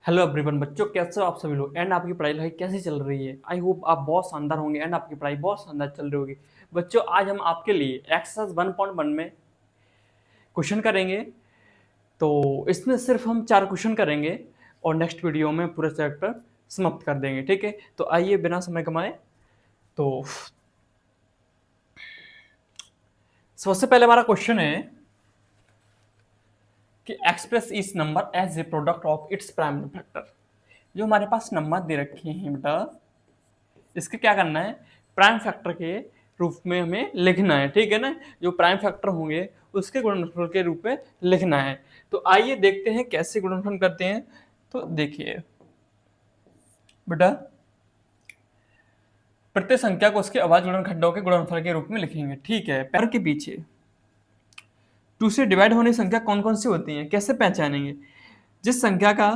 Hello everyone बच्चों, कैसे हो आप सभी लोग। एंड आपकी पढ़ाई लिखाई कैसी चल रही है। आई होप आप बहुत शानदार होंगे एंड आपकी पढ़ाई बहुत शानदार चल रही होगी। बच्चों, आज हम आपके लिए एक्सरसाइज 1.1 में क्वेश्चन करेंगे। तो इसमें सिर्फ हम 4 क्वेश्चन करेंगे और नेक्स्ट वीडियो में पूरे चैप्टर समाप्त कर देंगे। ठीक है, तो आइए बिना समय कमाए। तो सबसे पहले हमारा क्वेश्चन है कि एक्सप्रेस इस number as a product of its prime factor. जो हमारे पास नंबर दे रखे हैं बेटा, इसके क्या करना है, प्राइम फैक्टर के रूप में हमें लिखना है। ठीक है ना, जो प्राइम फैक्टर होंगे उसके गुणनफल के रूप में लिखना है। तो आइए देखते हैं कैसे गुणनफल करते हैं। तो देखिए बेटा, प्रत्येक संख्या को उसके अभाज्य गुणनखंडों के गुणनफल के रूप में लिखेंगे। ठीक है, पैर के पीछे 2 से डिवाइड होने की संख्या कौन कौन सी होती है, कैसे पहचानेंगे। जिस संख्या का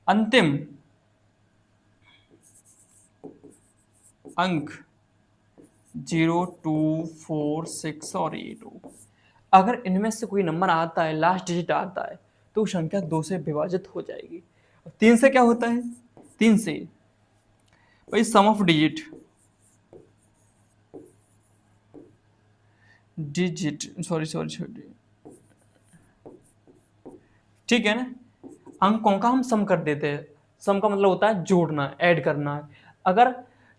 अंतिम अंक 0, 2, 4, 6 और 8 हो, अगर इनमें से कोई नंबर आता है, लास्ट डिजिट आता है, तो संख्या 2 से विभाजित हो जाएगी। 3 से क्या होता है, 3 से भाई sum of digit digit sorry sorry sorry ठीक है ना, अंकों का हम सम कर देते हैं। सम का मतलब होता है जोड़ना, ऐड करना। अगर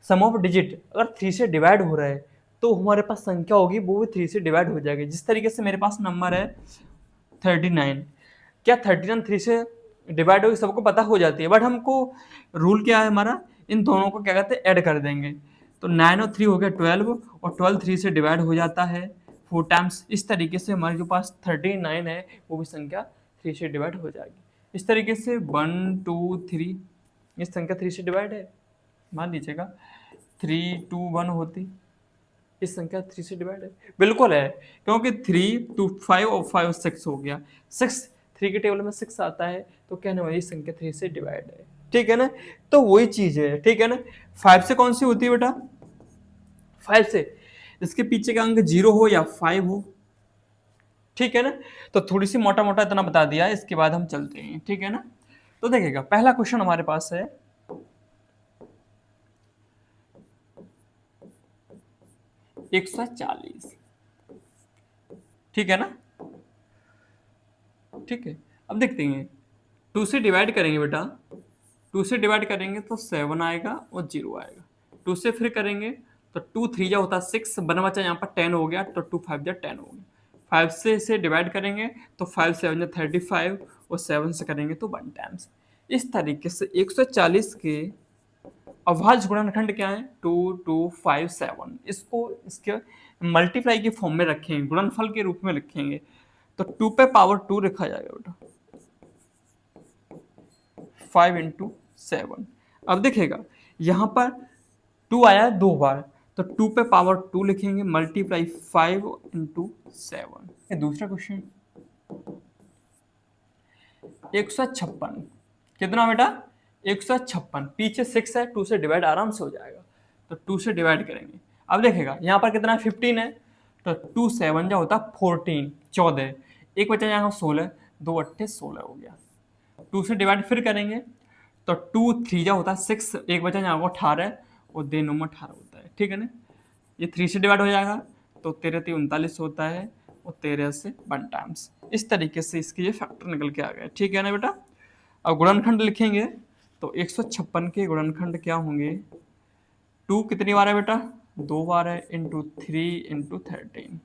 सम ऑफ डिजिट अगर 3 से डिवाइड हो रहा है तो हमारे पास संख्या होगी वो भी 3 से डिवाइड हो जाएगी। जिस तरीके से मेरे पास नंबर है 39, क्या 39 3 से डिवाइड होगी, सबको पता हो जाती है। बट हमको रूल क्या है हमारा, इन दोनों को क्या कहते हैं, ऐड कर देंगे। तो 9 और 3 हो गया 12, और 12 3 से डिवाइड हो जाता है 4 टाइम्स। इस तरीके से हमारे जो पास 39 है वो भी संख्या 3 से डिवाइड हो जाएगी। इस तरीके से 1, 2, 3, इस संख्या 3 से डिवाइड है, मान लीजिएगा 3, 2, 1 होती, इस संख्या 3 से डिवाइड है, बिल्कुल है। क्योंकि 3, 2, 5 और 5 6 हो गया, 6 3 के टेबल में 6 आता है, तो कहने वाली संख्या 3 से डिवाइड है। ठीक है ना, तो वही चीज है। ठीक है ना, 5 से कौन सी होती है बेटा, 5 से इसके पीछे का अंक 0 हो या 5 हो। ठीक है ना, तो थोड़ी सी मोटा मोटा इतना बता दिया, इसके बाद हम चलते हैं। ठीक है ना, तो देखिएगा पहला क्वेश्चन हमारे पास है 140। ठीक है ना, ठीक है। अब देखते हैं, 2 से डिवाइड करेंगे बेटा, 2 से डिवाइड करेंगे तो 7 आएगा और 0 आएगा। 2 से फिर करेंगे तो 2 3 जा होता है 6, बना बचा यहाँ पर 10 हो गया, तो 2 5 जा 10 हो गया। 5 से इसे डिवाइड करेंगे तो 5 7 जा 35, और 7 से करेंगे तो 1 टाइम्स। इस तरीके से 140 के अभाज्य गुणनखंड क्या है, 2, 2, 5, 7। इसको इसके मल्टीप्लाई के फॉर्म में रखेंगे, गुणनफल के रूप में लिखेंगे। तो 2 पे पावर 2 लिखा जाएगा बेटा, 5 इंटू 7। अब देखिएगा यहां पर 2 आया 2 बार, तो 2 पे पावर 2 लिखेंगे, मल्टीप्लाई 5 इंटू 7। दूसरा क्वेश्चन 156, कितना बेटा, 156, पीछे 6 है, 2 से डिवाइड आराम से हो जाएगा, तो 2 से डिवाइड करेंगे। अब देखेगा यहाँ पर कितना 15 है, तो 2 7 जा होता 14, 14, एक बचा यहाँ 16, 2 8 16 हो गया। 2 से डिवाइड फिर करेंगे तो 2 3 जा होता है 6, एक बचा यहाँ को 18, और 2 9 18 होता है। ठीक है ना, ये 3 से डिवाइड हो जाएगा तो 13 3 39 होता है, और 13 से 1 टाइम्स। इस तरीके से इसके ये फैक्टर निकल के आ गए। ठीक है ना बेटा, अब गुणनखंड लिखेंगे तो 156 के गुणनखंड क्या होंगे, 2 कितनी बार है बेटा, 2 बार है, इंटू 3 इंटू 13।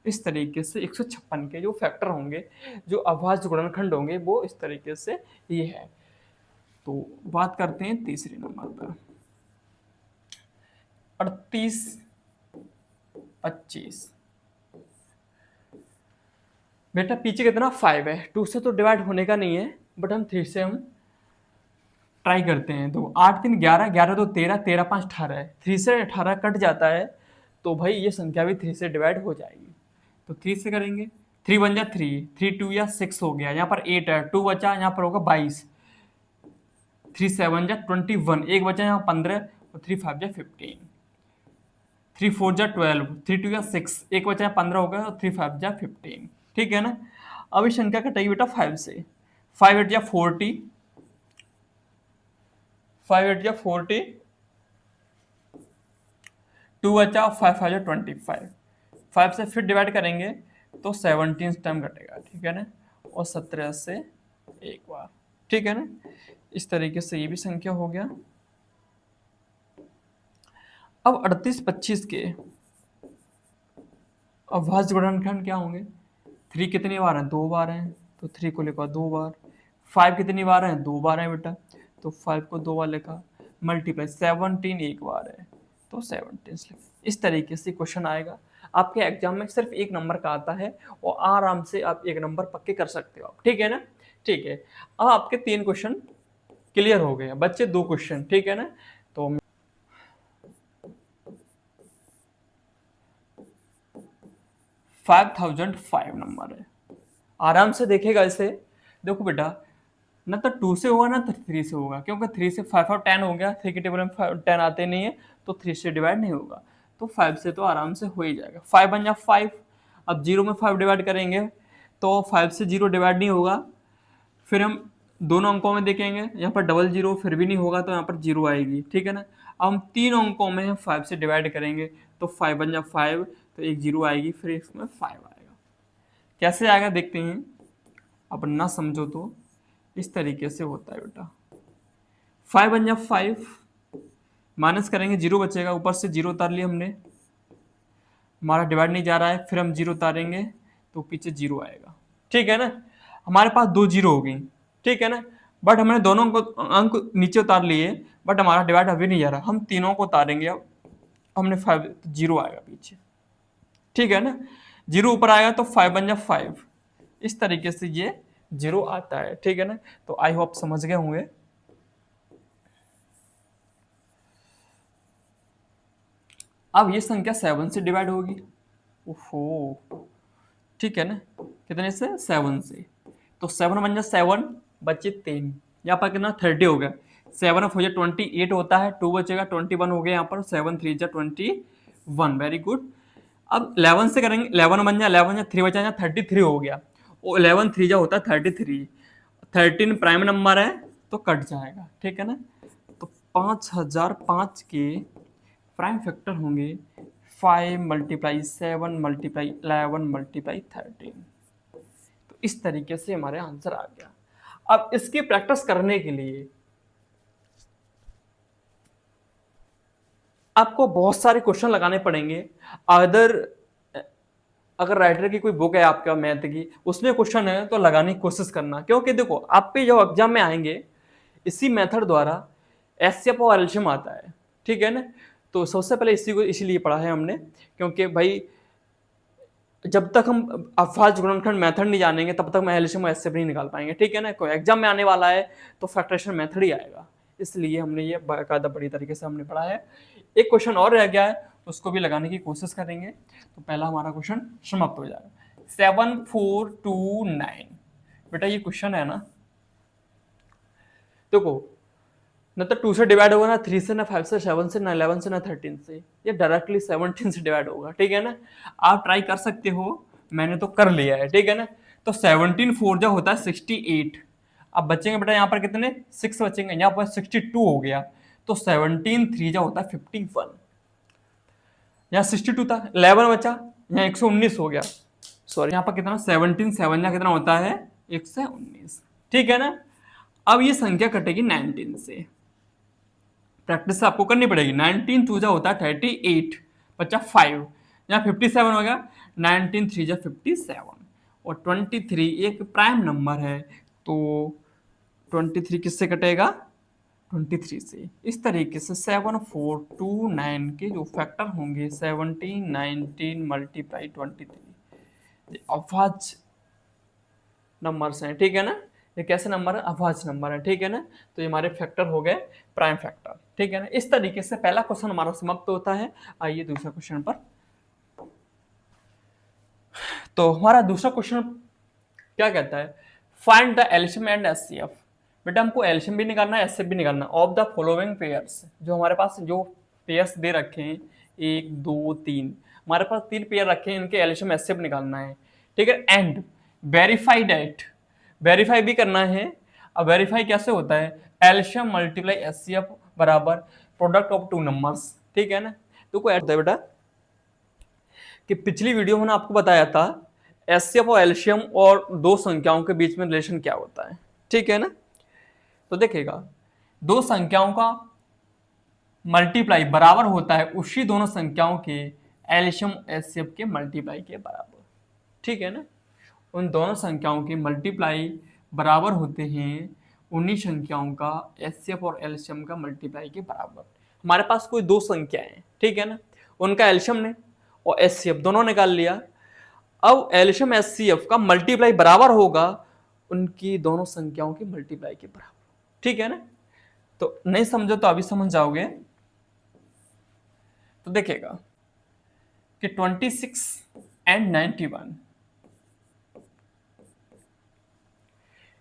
इस तरीके से 156 के जो फैक्टर होंगे, जो अभाज्य गुणनखंड होंगे, वो इस तरीके से ये है। तो बात करते हैं तीसरे नंबर पर, 38 25। बेटा पीछे कितना 5 है, 2 से तो डिवाइड होने का नहीं है, बट हम 3 से हम ट्राई करते हैं। तो 8 3 11, 11 तो 13, 13 5 18 है, 3 से 18 कट जाता है, तो भाई ये संख्या भी 3 से डिवाइड हो जाएगी। तो 3 से करेंगे, 3 1 जा 3, 3 2 या 6 हो गया, यहाँ पर 8 है, 2 बचा, यहाँ पर होगा 22, 3 7 जा 21, एक बचा यहाँ 15, और 3 5 जा 15, 3 4 जा 12, 3 2 जा 6, एक बचा 15 हो गया और 3 5 जा 15। ठीक है ना। अब इस संख्या कटेगी बेटा 5 से, 5 8 जा 40, 5 8 जा 40, 2 बचा, 5 5 जा 25, 5 से फिर डिवाइड करेंगे तो 17 टाइम घटेगा। ठीक है ना, और 17 से एक बार। ठीक है ना, इस तरीके से ये भी संख्या हो गया। अब 38 25 के अभाज्य गुणनखंड क्या होंगे? 3 कितनी बार है? 2 बार हैं, तो 3 को लिखा 2 बार। 5 कितनी बार है? 2 बार है बेटा, तो 5 को 2 बार लिखा। मल्टीप्लाई 17 एक बार है, तो 17 लिखा। इस तरीके से क्वेश्चन आएगा आपके एग्जाम में, सिर्फ एक नंबर का आता है और आराम से आप एक नंबर पक्के कर सकते हो। ठीक है ना। ठीक है, अब आपके 3 क्वेश्चन क्लियर हो गए, बच्चे 2 क्वेश्चन। ठीक है ना, तो 5005 नंबर है, आराम से देखेगा इसे। देखो बेटा, ना तो 2 से होगा ना तो 3 से होगा, क्योंकि 3 से 5 और 10 हो गया, 3 के टेबल में 10 आते नहीं है, तो 3 से डिवाइड नहीं होगा, तो 5 से तो आराम से हो ही जाएगा। 5 बन जा 5, अब 0 में 5 डिवाइड करेंगे तो 5 से 0 डिवाइड नहीं होगा। फिर हम दोनों अंकों में देखेंगे, यहाँ पर डबल 0 फिर भी नहीं होगा, तो यहाँ पर 0 आएगी। ठीक है ना, अब हम 3 अंकों में 5 से डिवाइड करेंगे तो 5 बन जा 5, तो एक 0 आएगी, फिर इसमें 5 आएगा। कैसे आएगा देखते हैं, अब ना समझो तो इस तरीके से होता है बेटा। 5 बन जा 5, माइनस करेंगे 0 बचेगा, ऊपर से 0 उतार लिया हमने, हमारा डिवाइड नहीं जा रहा है, फिर हम 0 उतारेंगे तो पीछे 0 आएगा। ठीक है ना, हमारे पास 2 0 हो गई। ठीक है ना, बट हमने दोनों को अंक नीचे उतार लिए, बट हमारा डिवाइड अभी नहीं जा रहा, हम तीनों को उतारेंगे। अब हमने 5, 0 आएगा पीछे। ठीक है ना, 0 ऊपर आएगा तो 5 बन जा 5, इस तरीके से ये 0 आता है। ठीक है ना, तो आई होप समझ गए होंगे। अब ये संख्या 7 से डिवाइड होगी। ओहो, ठीक है ना, कितने से? 7 से, तो 7 बन जा 7, बचे 3, यहाँ पर कितना 30 हो गया। 7 हो जाए 28 होता है, 2 बचेगा 21 हो गया, यहाँ पर 7 3 जा 21, वेरी गुड। अब 11 से करेंगे, 11 बन जा 11 जा 3 बचा जा 33 हो गया, और 11 3 जा होता है 33, 13 प्राइम नंबर है तो कट जाएगा। ठीक है ना, तो 5005 के प्राइम फैक्टर होंगे 5 मल्टीप्लाई 7 मल्टीप्लाई 11 मल्टीप्लाई 13। तो इस तरीके से हमारे आंसर आ गया। अब इसकी प्रैक्टिस करने के लिए आपको बहुत सारे क्वेश्चन लगाने पड़ेंगे। अगर राइटर की कोई बुक है आपका मैथ की, उसमें क्वेश्चन है तो लगाने की कोशिश करना, क्योंकि देखो आपके जो एग्जाम में आएंगे इसी मेथड द्वारा एचसीएफ और एलसीएम आता है। ठीक है ना, तो सबसे पहले इसी को इसीलिए पढ़ा है हमने, क्योंकि भाई जब तक हम अभाज्य गुणनखंड मेथड नहीं जानेंगे तब तक हम एलसीएम और एचसीएफ नहीं निकाल पाएंगे। ठीक है ना, कोई एग्जाम में आने वाला है तो फैक्टराइजेशन मेथड ही आएगा, इसलिए हमने ये बाकायदा बड़ी तरीके से हमने पढ़ा है। एक क्वेश्चन और रह गया है, उसको भी लगाने की कोशिश करेंगे, तो पहला हमारा क्वेश्चन समाप्त हो जाएगा। 7429 बेटा ये क्वेश्चन है ना, देखो ना तो 2 से डिवाइड होगा, ना 3 से, ना 5 से, 7 से, ना 11 से, ना 13 से, ये डायरेक्टली 17 से डिवाइड होगा। ठीक है ना, आप ट्राई कर सकते हो, मैंने तो कर लिया है। ठीक है ना, तो 17 4 जो होता है 68, अब बचेंगे बेटा यहाँ पर कितने? 6 बचेंगे, यहाँ पर 62 हो गया, तो 17 3 जो होता है 51, यहाँ 62 था, 11 बचा, यहाँ 119 हो गया, सॉरी यहाँ पर कितना 17 7 कितना होता है 119। ठीक है ना, अब ये संख्या कटेगी 19 से, प्रैक्टिस आपको करनी पड़ेगी। 19 2 जा होता है 38, बचा 5, यहाँ 57 हो गया, 19 3 जा 57, और 23 एक प्राइम नंबर है, तो 23 किससे कटेगा? 23 से। इस तरीके से 7429 के जो फैक्टर होंगे 17 19 मल्टीप्लाई 23 अभाज्य नंबर्स हैं। ठीक है ना, ये कैसे नंबर है? अभाज्य नंबर है। ठीक है ना, तो ये हमारे फैक्टर हो गए प्राइम फैक्टर। ठीक है ना, इस तरीके से पहला क्वेश्चन हमारा समाप्त होता है। आइए दूसरा क्वेश्चन पर। तो हमारा दूसरा क्वेश्चन क्या कहता है? Find the LCM and HCF. बेटा हमको एल्शियम भी निकालना है, एचसीएफ भी निकालना है। ऑफ द फॉलोइंग पेयर्स, जो हमारे पास जो पेयर्स दे रखे हैं, 1 2 3, हमारे पास 3 पेयर रखे हैं, इनके एल्शियम एचसीएफ निकालना है, ठीक है। एंड वेरीफाई डेट, वेरीफाई भी करना है। अब वेरीफाई कैसे होता है, एल्शियम मल्टीप्लाई एचसीएफ बराबर प्रोडक्ट ऑफ 2 नंबर्स, ठीक है ना। तो कोई ऐड बेटा कि पिछली वीडियो में आपको बताया था एचसीएफ और एल्शियम और दो संख्याओं के बीच में रिलेशन क्या होता है, ठीक है ना। तो देखिएगा, दो संख्याओं का मल्टीप्लाई बराबर होता है उसी दोनों संख्याओं के एल्शियम एचसीएफ के मल्टीप्लाई के बराबर, ठीक है ना। उन दोनों संख्याओं के मल्टीप्लाई बराबर होते हैं उन्हीं संख्याओं का एचसीएफ और एल्शियम का मल्टीप्लाई के बराबर। हमारे पास कोई दो संख्या है, ठीक है ना, उनका एल्शियम ने और एचसीएफ दोनों निकाल लिया। अब एल्शियम एचसीएफ का मल्टीप्लाई बराबर होगा उनकी दोनों संख्याओं के मल्टीप्लाई के बराबर, ठीक है ना। तो नहीं समझो तो अभी समझ जाओगे। तो देखिएगा कि 26 एंड 91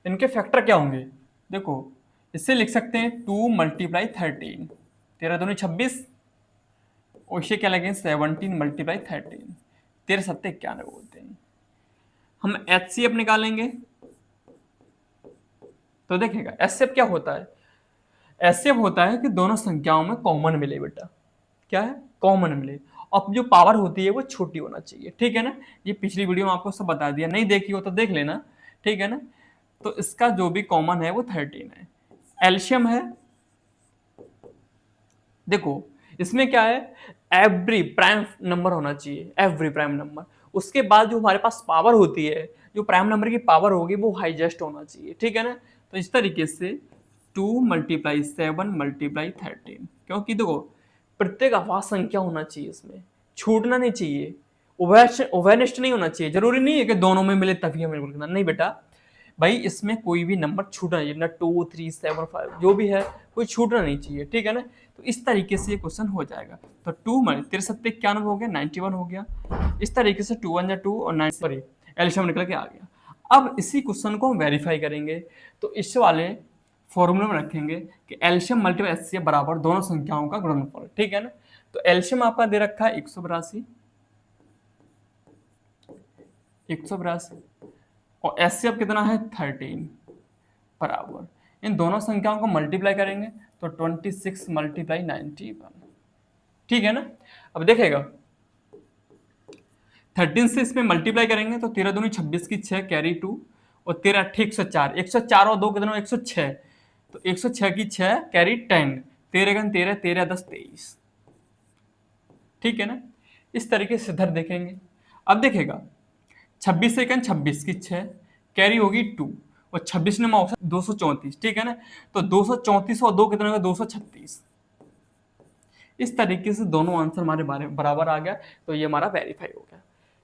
इनके फैक्टर क्या होंगे, देखो इससे लिख सकते हैं 2 मल्टीप्लाई 13, 13 दूनी 26, और इसे क्या लगेंगे 17 मल्टीप्लाई 13, 13 सत्ते 91 बोलते हैं। हम एचसीएफ निकालेंगे, तो देखिएगा एचसीएफ क्या होता है, एचसीएफ होता है कि दोनों संख्याओं में कॉमन मिले बेटा, क्या है, कॉमन मिले। अब जो पावर होती है वो छोटी होना चाहिए, ठीक है ना। ये पिछली वीडियो में आपको सब बता दिया, नहीं देखी हो तो देख लेना, ठीक है ना। तो इसका जो भी कॉमन है वो 13 है। एल्शियम है, देखो इसमें क्या है, एवरी प्राइम नंबर होना चाहिए, एवरी प्राइम नंबर। उसके बाद जो हमारे पास पावर होती है, जो प्राइम नंबर की पावर होगी वो हाईएस्ट होना चाहिए, ठीक है ना। तो इस तरीके से 2 मल्टीप्लाई 7 मल्टीप्लाई 13, क्योंकि देखो प्रत्येक अभाज्य संख्या होना चाहिए, इसमें छूटना नहीं चाहिए, ओवरनेस्ट नहीं होना चाहिए। जरूरी नहीं है कि दोनों में मिले तभी हमें लिखना, नहीं बेटा भाई इसमें कोई भी नंबर छूटना चाहिए ना, 2 3 7 5 जो भी है कोई छूटना नहीं चाहिए, ठीक है ना। तो इस तरीके से ये क्वेश्चन हो जाएगा। तो 2 में 63 91 हो गया, 91 हो गया। इस तरीके से 2 1 2 और 9 सॉरी एल्शियम निकल के आ गया। अब इसी क्वेश्चन को हम वेरीफाई करेंगे, तो इस वाले फॉर्मूले में रखेंगे कि एल्शियम मल्टीप्लाई एचसीएफ बराबर दोनों संख्याओं का गुणनफल, ठीक है ना। तो एल्शियम आपका दे रखा है 182, 182 और एचसीएफ कितना है 13 बराबर, इन दोनों संख्याओं को मल्टीप्लाई करेंगे तो 26 मल्टीप्लाई 91, ठीक है ना। अब देखेगा 13 से इसमें मल्टीप्लाई करेंगे तो 13 दूनी 26 की 6 कैरी 2 और 13 8 104, 104 और 2 कितना 106, तो 106 की 6 कैरी 10, 13 गन 13, 13 10 23, ठीक है ना। इस तरीके से इधर देखेंगे। अब देखेगा 26 से 26 की 6 कैरी होगी 2 और 26 में 234, ठीक है ना। तो 234 और 2 कितना होगा 236। इस तरीके से दोनों आंसर हमारे बराबर आ गया, तो ये हमारा वेरीफाई हो गया।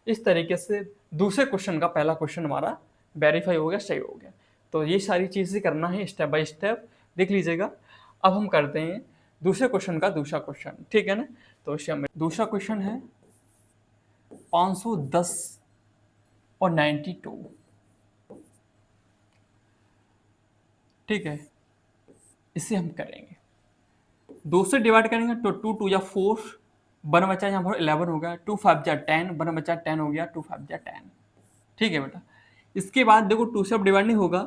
इस तरीके से दूसरे क्वेश्चन का पहला क्वेश्चन हमारा वेरीफाई हो गया, सही हो गया। तो ये सारी चीजें करना है स्टेप बाय स्टेप, देख लीजिएगा। अब हम करते हैं दूसरे क्वेश्चन का दूसरा क्वेश्चन, ठीक है ना। तो इसमें दूसरा क्वेश्चन है 510 और 92, ठीक है। इसे हम करेंगे 2 से डिवाइड करेंगे तो 2 2 या 4, 1 बचा यहाँ पर 11 हो गया, 2 5 जा 10, 1 बचा 10 हो गया, 2 5 जा 10, ठीक है बेटा। इसके बाद देखो 2 से अब डिवाइड नहीं होगा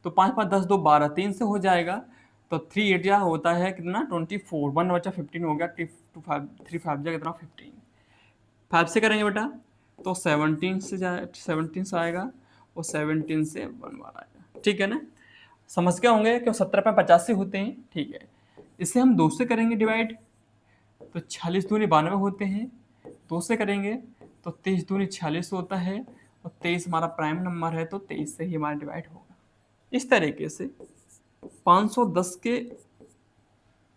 तो 5 5 10 2 12, 3 से हो जाएगा तो 3 8 जा होता है कितना 24, 1 बचा 15 हो गया, 2 5 3 5 जा कितना 15, 5 से करेंगे बेटा तो 17 से जाए 17 से आएगा और 17 से 1 बार आएगा, ठीक है ना। समझ गए होंगे क्यों 17 पे 85 होते हैं, ठीक है। इसे हम 2 से करेंगे डिवाइड तो 46 दूनी 92 होते हैं, 2 से करेंगे तो 23 दूनी 46 होता है और 23 हमारा प्राइम नंबर है तो 23 से ही हमारा डिवाइड होगा। इस तरीके से 510 के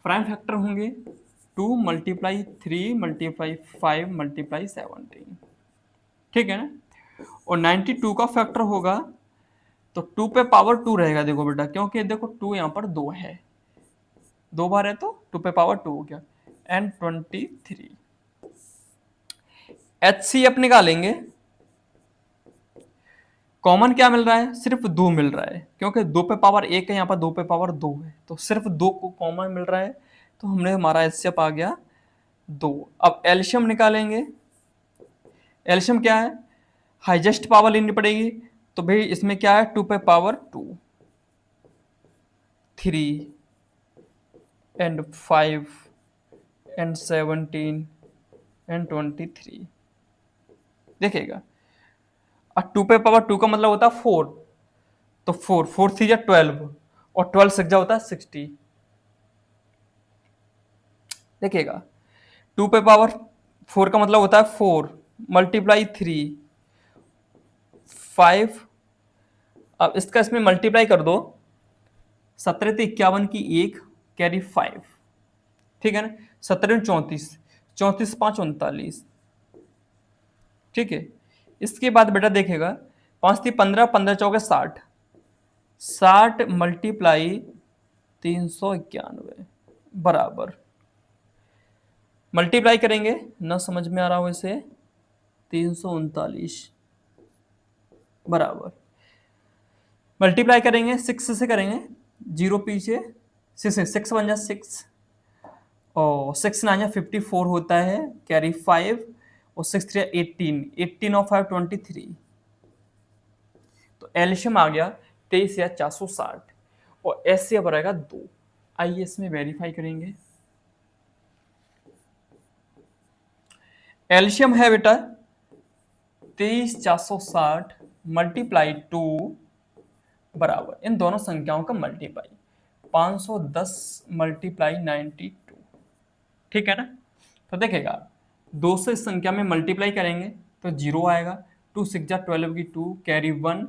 प्राइम फैक्टर होंगे 2 मल्टीप्लाई 3 मल्टीप्लाई 5 मल्टीप्लाई 17, ठीक है ना। और 92 का फैक्टर होगा तो 2 पे पावर 2 रहेगा, देखो बेटा क्योंकि देखो 2 यहाँ पर 2 है, 2 बार है तो 2 पे पावर 2 हो गया, एंड 23। HCF निकालेंगे कॉमन क्या मिल रहा है, सिर्फ 2 मिल रहा है, क्योंकि 2 पे पावर 1 है, यहाँ पर 2 पे पावर 2 है, तो सिर्फ 2 को कॉमन मिल रहा है, तो हमने हमारा एचसीएफ आ गया 2। अब एलसीएम निकालेंगे। एलसीएम क्या है, हाईएस्ट पावर लेनी पड़ेगी, तो भाई इसमें क्या है 2 पे पावर 2, 3 एंड 5 एंड 17 एंड 23। देखिएगा, और 2 पे पावर 2 का मतलब होता है 4, तो 4 4 3 या 12, और 12 6 जा होता है 60। देखिएगा, 2 पे पावर 4 का मतलब होता है 4 मल्टीप्लाई 3 5। अब इसका इसमें मल्टीप्लाई कर दो, 17 तो 51 की 1 कैरी 5, ठीक है ना, 17 34, 34 5 39, ठीक है। इसके बाद बेटा देखेगा, 5 थी 15, 15 चौके 60, 60 मल्टीप्लाई 391 बराबर, मल्टीप्लाई करेंगे ना, समझ में आ रहा हो इसे, 339 बराबर, मल्टीप्लाई करेंगे 6 से करेंगे, 0 पीछे 6 बन जाए 6, और 6 9 या 54 होता है, कैरी 5, और 6 3 18, 18 और 5 23, तो एलसीएम आ गया 23 या 460, और एचसीएफ रहेगा 2। आइए इसमें वेरीफाई करेंगे। एलसीएम है बेटा 23 460 मल्टीप्लाई 2 बराबर इन दोनों संख्याओं का मल्टीप्लाई 510 मल्टीप्लाई 92, ठीक है ना। तो देखेगा 2 से इस संख्या में मल्टीप्लाई करेंगे तो 0 आएगा, 2 6 जा 12 की 2 कैरी 1,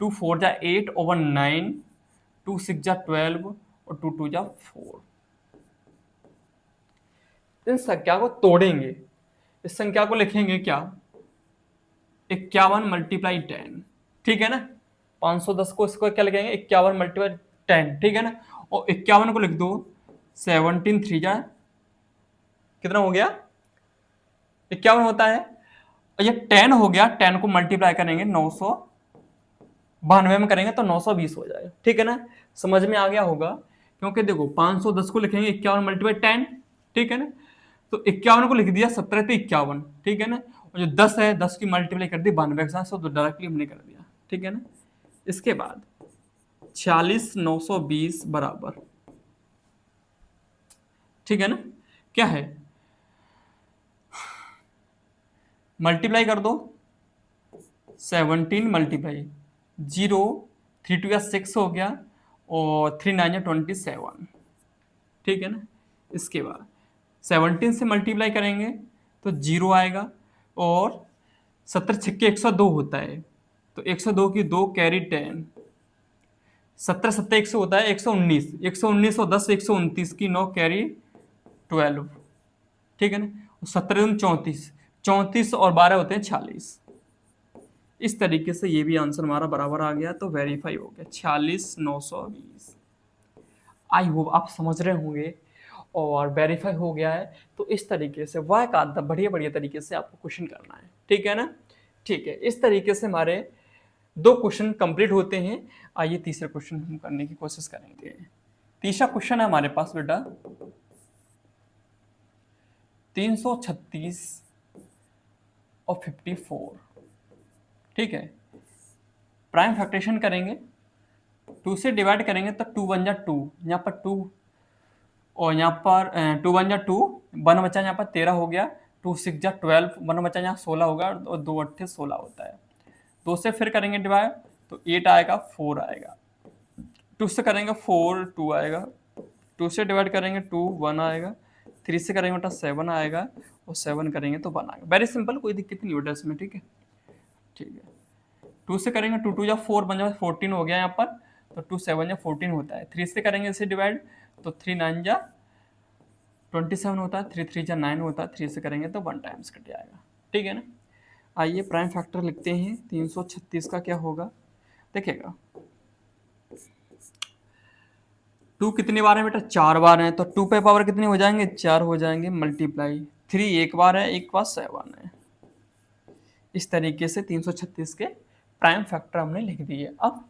2 4 जा 8 ओवर 9, 2 6 जा 12 और 2 2 जा 4। इन संख्या को तोड़ेंगे, इस संख्या को लिखेंगे क्या, 51 मल्टीप्लाई 10, ठीक है ना। 510 को इसको क्या लिखेंगे, 51 मल्टीप्लाई 10, ठीक है ना। और 51 को लिख दो 17 3 जा कितना हो गया 51 होता है, और ये 10 हो गया, 10 को मल्टीप्लाई करेंगे 992 में करेंगे तो 920 हो जाएगा, ठीक है ना। समझ में आ गया होगा, क्योंकि देखो 510 को लिखेंगे 51 मल्टीप्लाई 10, ठीक है ना, तो 51 को लिख दिया 17 तो 51, ठीक है ना, और जो 10 है 10 की मल्टीप्लाई कर दी 92 के साथ, तो डायरेक्टली हमने कर दिया, ठीक है ना। इसके बाद 46 920 बराबर, ठीक है ना, क्या है, मल्टीप्लाई कर दो 17 मल्टीप्लाई 0, 3 2 या 6 हो गया, और 3 9 या 27, ठीक है ना। इसके बाद 17 से मल्टीप्लाई करेंगे तो 0 आएगा, और 70 छक्के 102 होता है, तो 102 की 2 कैरी 10, 17 7 100 होता है 119, 119 और 10 129 की 9 कैरी 12, ठीक है ना। 17 34, 34 और 12 होते हैं 46। इस तरीके से ये भी आंसर हमारा बराबर आ गया, तो वेरीफाई हो गया 46 920। आई होप आप समझ रहे होंगे, और वेरीफाई हो गया है, तो इस तरीके से वाह का बढ़िया बढ़िया तरीके से आपको क्वेश्चन करना है, ठीक है ना। ठीक है, इस तरीके से हमारे 2 क्वेश्चन कंप्लीट होते हैं। आइए तीसरे क्वेश्चन हम करने की कोशिश करेंगे। तीसरा क्वेश्चन है हमारे पास बेटा 336 और 54, ठीक है। प्राइम फैक्टरेशन करेंगे, 2 से डिवाइड करेंगे तो 2 1 जा 2, यहाँ पर 2, और यहाँ पर 2 1 जा 2, 1 बचा यहाँ पर 13 हो गया, 2 6 जा 12, 1 बचा यहाँ 16 होगा, और 2 8 16 होता है। 2 से फिर करेंगे डिवाइड तो 8 आएगा, 4 आएगा, 2 से करेंगे 4 2 आएगा, 2 से डिवाइड करेंगे 2 1 आएगा, 3 से करेंगे बेटा 7 आएगा, और 7 करेंगे तो 1 आएगा। वेरी सिंपल, कोई दिक्कत नहीं बेटा इसमें, ठीक है। ठीक है, 2 से करेंगे 2 2 या 4 बन जाए 14 हो गया यहाँ पर, तो 2 7 या 14 होता है। 3 से करेंगे इसे डिवाइड तो 3 9 जा 27 होता है, 3 3 जा 9 होता है, 3 से करेंगे तो 1 टाइम्स कट जाएगा, ठीक है ना। आइए प्राइम फैक्टर लिखते हैं, 336 का क्या होगा देखिएगा। 2 कितनी बार है बेटा, 4 बार है, तो 2 पे पावर कितने हो जाएंगे, 4 हो जाएंगे, मल्टीप्लाई 3 एक बार है, एक बार 7 है। इस तरीके से 336 के प्राइम फैक्टर हमने लिख दिए। अब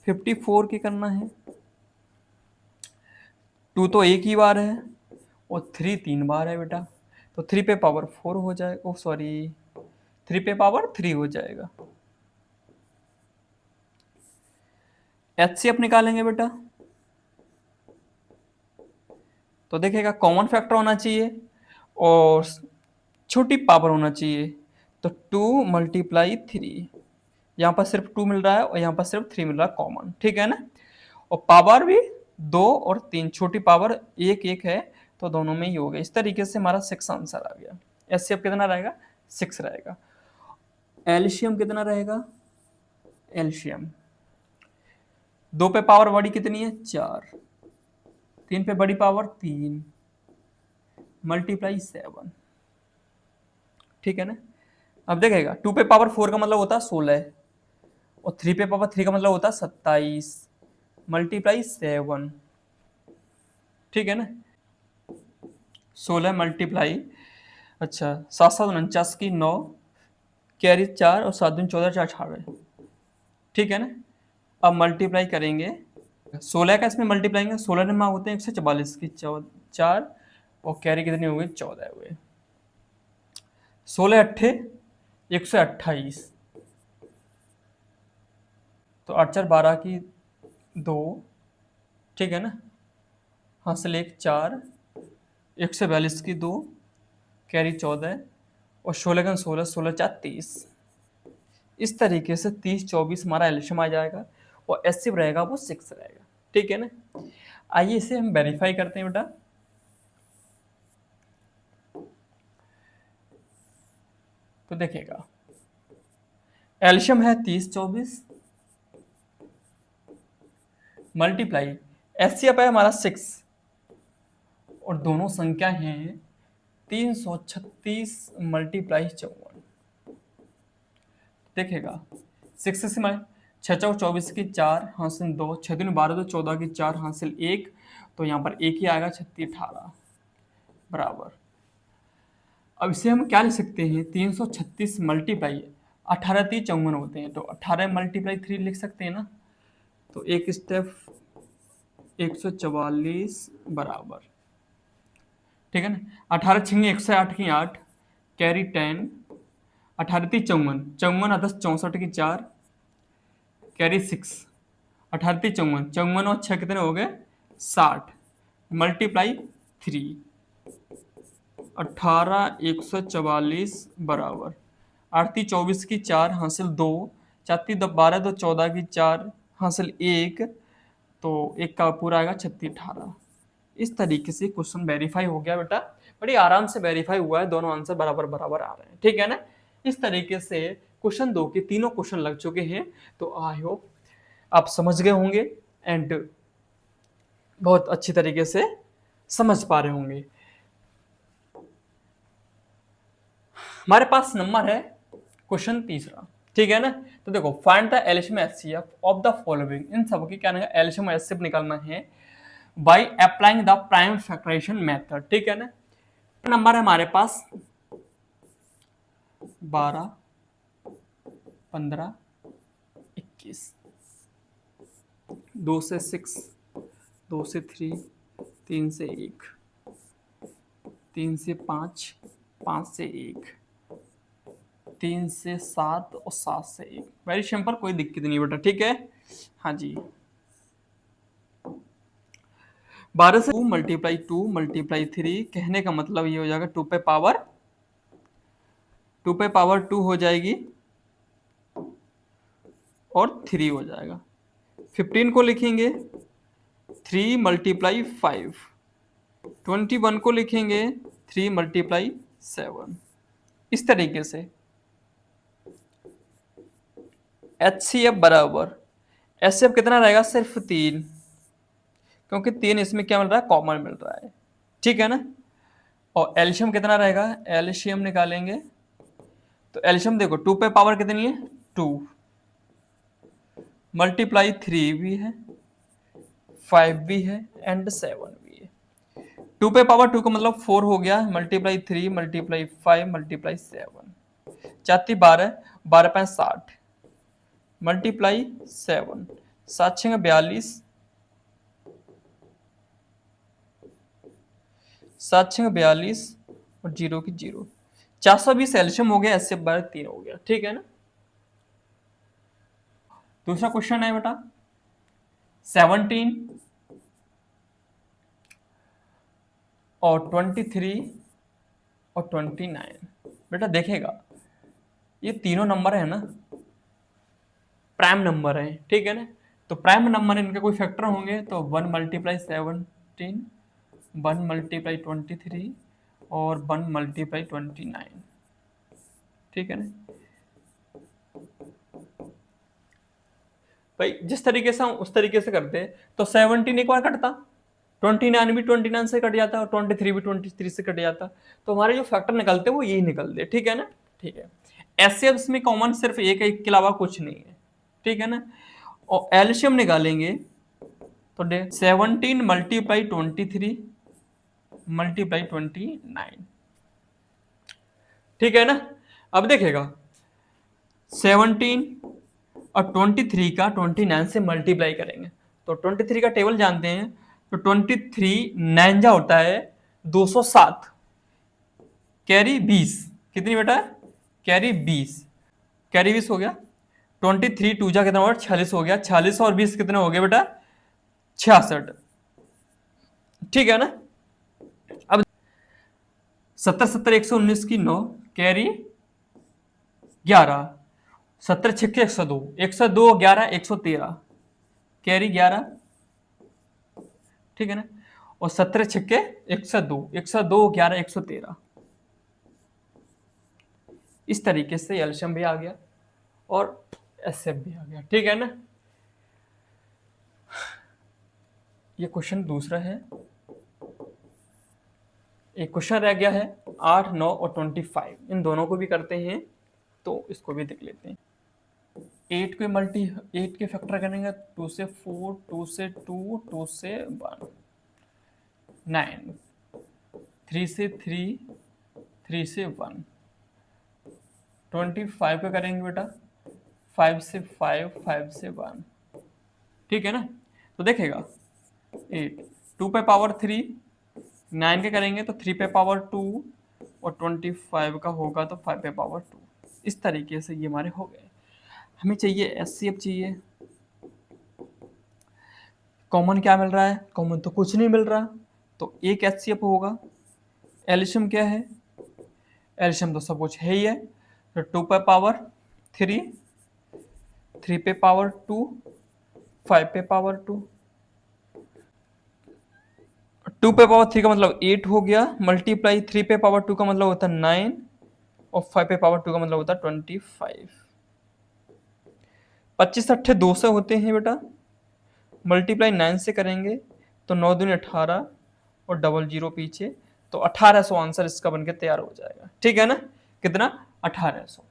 54 की करना है। 2 तो एक ही बार है और 3 3 बार है बेटा, तो 3 पे पावर 4 हो जाएगा, ओ सॉरी 3 पे पावर 3 हो जाएगा। एचसीएफ निकालेंगे बेटा, तो देखिएगा कॉमन फैक्टर होना चाहिए और छोटी पावर होना चाहिए, तो 2 मल्टीप्लाई 3, यहाँ पर सिर्फ 2 मिल रहा है और यहाँ पर सिर्फ 3 मिल रहा है कॉमन, ठीक है ना। और पावर भी 2 और 3, छोटी पावर एक एक है तो दोनों में ही हो गया। इस तरीके से हमारा 6 आंसर आ गया। एचसीएफ कितना रहेगा, 6 रहेगा। एलसीएम कितना रहेगा, एलसीएम 2 पे पावर बड़ी कितनी है, 4, 3 पे बड़ी पावर 3 मल्टीप्लाई 7, ठीक है ना। अब देखेगा 2 पे पावर 4 का मतलब होता है 16 और 3 पे पावर 3 का मतलब होता है 27 मल्टीप्लाई 7, ठीक है ना। 16 मल्टीप्लाई, अच्छा 7 7 49 की 9 कैरी 4 और 7 दूनी 14 4 18, ठीक है ना। अब मल्टीप्लाई करेंगे 16 का, इसमें मल्टीप्लाई करेंगे 16 में होते हैं 144 की 4 और कैरी कितनी हो गई 14 हुए, 16 अट्ठे 128, तो 8 4 12 की 2, ठीक है ना। हासिल 1 4 142 की 2 कैरी 14 और 16 का 16 16 4 30। इस तरीके से 30 24 हमारा एलसीएम आ जाएगा और एचसीएफ रहेगा वो 6 रहेगा, ठीक है ना। आइए इसे हम वेरीफाई करते हैं बेटा। तो देखिएगा एलसीएम है 30 24 मल्टीप्लाई एचसीएफ है हमारा 6 और दोनों संख्या हैं 336 मल्टीप्लाई 54। देखेगा 6 से 6 चौ 24 की 4 हासिल 2 6 दूनी 12 तो 14 की 4 हासिल 1, तो यहाँ पर एक ही आएगा 36 18 बराबर। अब इसे हम क्या लिख सकते हैं, 336 मल्टीप्लाई 18 3 54 होते हैं, तो 18 मल्टीप्लाई 3 लिख सकते हैं ना। तो एक स्टेप 144 बराबर, ठीक है ना। 18 छिंगे 108 की 8 कैरी 10 18 3 54 54 10 64 की 4 कैरी 6 18 3 54 54 और 6 कितने हो गए 60 मल्टीप्लाई 3 18 144 बराबर 8 3 24 की 4 हासिल 2 4 3 12 तो 14 की 4 हासिल 1, तो एक का पूरा आएगा 36 18। इस तरीके से क्वेश्चन वेरीफाई हो गया बेटा, बड़ी आराम से वेरीफाई हुआ है, दोनों आंसर बराबर बराबर आ रहे हैं, ठीक है ना। इस तरीके से क्वेश्चन 2 के तीनों क्वेश्चन लग चुके हैं, तो आई होप आप समझ गए होंगे एंड बहुत अच्छी तरीके से समझ पा रहे होंगे। हमारे पास नंबर है क्वेश्चन तीसरा, ठीक है ना। तो देखो find the LCM HCF of the following, इन सब की क्या एलसीएम एचसीएफ निकालना है by applying the prime factorization method, ठीक है ना। नंबर है हमारे पास 12 15 21, 2 से 6 2 से 3 3 से 1 3 से 5 5 से 1 3 से 7 और 7 से 1, वेरी सिंपल, कोई दिक्कत नहीं बेटा, ठीक है। हाँ जी 12 से 2 मल्टीप्लाई 2 मल्टीप्लाई 3, कहने का मतलब ये हो जाएगा 2 पे पावर 2 हो जाएगी और 3 हो जाएगा। 15 को लिखेंगे 3 मल्टीप्लाई 5, 21 को लिखेंगे 3 मल्टीप्लाई 7। इस तरीके से एचसीएफ बराबर एचसीएफ कितना रहेगा, सिर्फ 3, क्योंकि 3 इसमें क्या मिल रहा है, कॉमन मिल रहा है, ठीक है ना। और एलसीएम कितना रहेगा, एलसीएम निकालेंगे तो एलसीएम देखो 2 पे पावर कितनी है 2 मल्टीप्लाई 3 भी है 5 भी है एंड 7 भी है। 2 पे पावर 2 का मतलब 4 हो गया मल्टीप्लाई 3 मल्टीप्लाई 5 मल्टीप्लाई 7 4 12 12 5 60 मल्टीप्लाई 7, 7 6 42, 7 6 42 और 0 की 0, 420 एल्शियम हो गया, एचसीएफ 3 हो गया। ठीक है ना। दूसरा क्वेश्चन है बेटा 17 और 23 और 29। बेटा देखेगा ये तीनों नंबर है ना, प्राइम नंबर है, ठीक है ना। तो प्राइम नंबर इनके कोई फैक्टर होंगे, तो 1 मल्टीप्लाई 17, 1 मल्टीप्लाई 23 और 1 मल्टीप्लाई 29। ठीक है ना भाई, जिस तरीके से हम उस तरीके से करते हैं। तो 17 एक बार कटता, 29 भी 29 से कट जाता और 23 भी 23 से कट जाता। तो हमारे जो फैक्टर निकलते वो यही निकलते। ठीक है ना। ठीक है, एचसीएफ में कॉमन सिर्फ एक के अलावा कुछ नहीं है। ठीक है ना। और एलसीएम निकालेंगे तो 17 मल्टीप्लाई 23 मल्टीप्लाई 29। ठीक है ना। अब देखेगा 17 और 23 का 29 से मल्टीप्लाई करेंगे, तो 23 का टेबल जानते हैं। तो 23 9 होता है 207, कैरी 20, कितनी बेटा कैरी 20, कैरी 20 हो गया। 23 2 जा कितना हुआ 46 हो गया, 46 और 20 कितने हो गए बेटा 66। ठीक है ना। अब 70 70 119 की 9, कैरी 11, 70 6 102, 102 11 113, कैरी 11। ठीक है ना। और 17 छक्के 102, 102 11 113। इस तरीके से एल्शियम भी आ गया और एचसीएफ भी आ गया। ठीक है ना। ये क्वेश्चन दूसरा है। एक क्वेश्चन रह गया है 8 9 और 25, इन दोनों को भी करते हैं, तो इसको भी देख लेते हैं। 8 के फैक्टर करेंगे 2 से 4, 2 से 2, 2 से 1, 9, 3 से 3, 3 से 1, 25 पे करेंगे बेटा 5 से 5, 5 से 1। ठीक है ना। तो देखेगा 8 2 पे पावर 3, 9 के करेंगे तो 3 पे पावर 2 और 25 का होगा तो 5 पे पावर 2। इस तरीके से ये हमारे हो गए। हमें चाहिए एचसीएफ चाहिए। कॉमन क्या मिल रहा है, कॉमन तो कुछ नहीं मिल रहा, तो एक एचसीएफ होगा। एल्शियम क्या है, एल्शियम तो सब कुछ है ही है। तो 2 पे पावर 3, 3 पे पावर 2, 5 पे पावर 2, 2 पे पावर 3 का मतलब 8 हो गया, मल्टीप्लाई 3 पे पावर 2 का मतलब होता है 9 और 5 पे पावर 2 का मतलब होता है 25। 25 अट्ठे 2 से होते हैं बेटा, मल्टीप्लाई 9 से करेंगे तो 9 दूनी 18 और डबल जीरो पीछे, तो 1800 आंसर इसका बनके तैयार हो जाएगा। ठीक है ना। कितना 1800,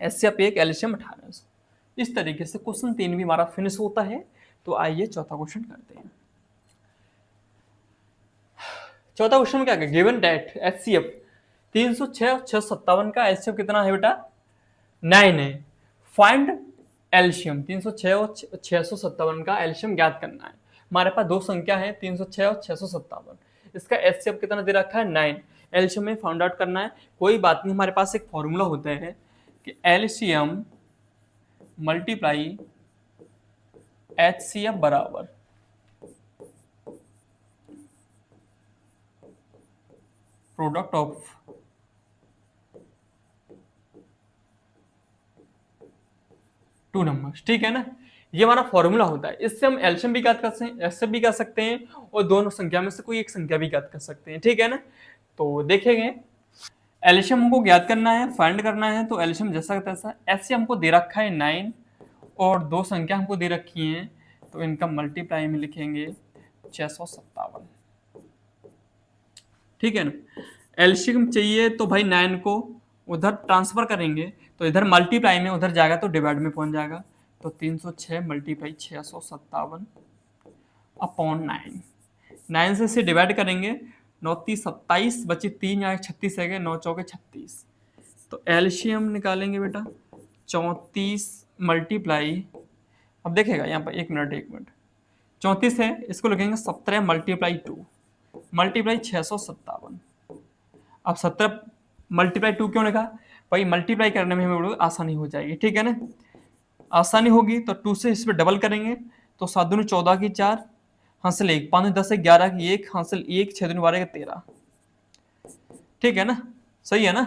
एचसीएफ एक एल्शियम 1800। इस तरीके से क्वेश्चन 3 भी हमारा फिनिश होता है। तो आइए चौथा क्वेश्चन करते हैं। चौथा क्वेश्चन क्या है, गिवन डेट एचसीएफ 306 और 657 का एचसीएफ कितना है बेटा 9 है। फाइंड एल्शियम 306 और 657 का एल्शियम ज्ञात करना है। हमारे पास दो संख्या है 306 और 657, इसका एचसीएफ कितना दे रखा है 9, एल्शियम में फाइंड आउट करना है। कोई बात नहीं, हमारे पास एक फॉर्मूला होता है कि एल्शियम मल्टीप्लाई एचसीएफ बराबर प्रोडक्ट ऑफ टू नंबर्स। ठीक है ना। ये हमारा फॉर्मूला होता है, इससे हम एल्शियम भी ज्ञात कर सकते हैं, एचसीएफ भी कर सकते हैं और दोनों संख्या में से कोई एक संख्या भी ज्ञात कर सकते हैं। ठीक है ना। तो देखेंगे एल्शियम हमको ज्ञात करना है, फाइंड करना है। तो एल्शियम जैसा का तैसा, एचसीएफ हमको दे रखा है 9 और दो संख्या हमको दे रखी हैं, तो इनका मल्टीप्लाई में लिखेंगे 657। ठीक है ना। एल्शियम चाहिए तो भाई 9 को उधर ट्रांसफर करेंगे तो इधर मल्टीप्लाई में उधर जाएगा तो डिवाइड में पहुंच जाएगा। तो 306 मल्टीप्लाई 657 अपॉन 9, 9 से इसे डिवाइड करेंगे, 9 30 27 बची 3 या 36 है, 9 चौके 36। तो एल्शियम निकालेंगे बेटा 34 मल्टीप्लाई, अब देखेगा यहाँ पर 1 मिनट 34 है, इसको लिखेंगे 17 मल्टीप्लाई 2 मल्टीप्लाई 657। अब 17 मल्टीप्लाई 2 क्यों लिखा भाई, मल्टीप्लाई करने में हमें आसानी हो जाएगी, ठीक है ना। आसानी होगी तो 2 से इस पर डबल करेंगे तो 7 दूनी 14 की 4 हासिल 1 5 10 से 11 की 1 हासिल 1 6 दूनी 12 की 13, ठीक है ना, सही है ना।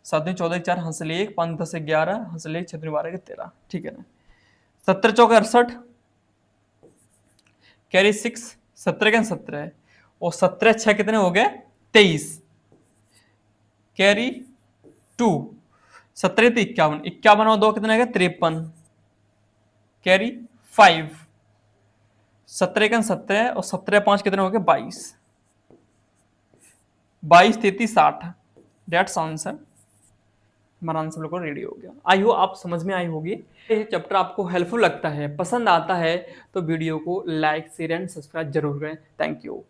7 दूनी 14 की 4 हासिल 1 5 10 से 11 हासिल 1 6 दूनी 12 की 13, ठीक है ना। 17 चौका 68 कैरी 6 17 का 17 है और 17 6 कितने हो गए 23 कैरी 2 17 तो 51 51 और 2 कितने आ गए 53 कैरी 5 17 का 17 और 17 5 कितने हो गए 22 22 33 60 डेट्स आंसर। हमारा आंसर लोग रेडी हो गया। आई हो आप समझ में आई होगी। ये चैप्टर आपको हेल्पफुल लगता है, पसंद आता है तो वीडियो को लाइक शेयर एंड सब्सक्राइब जरूर करें। Thank you.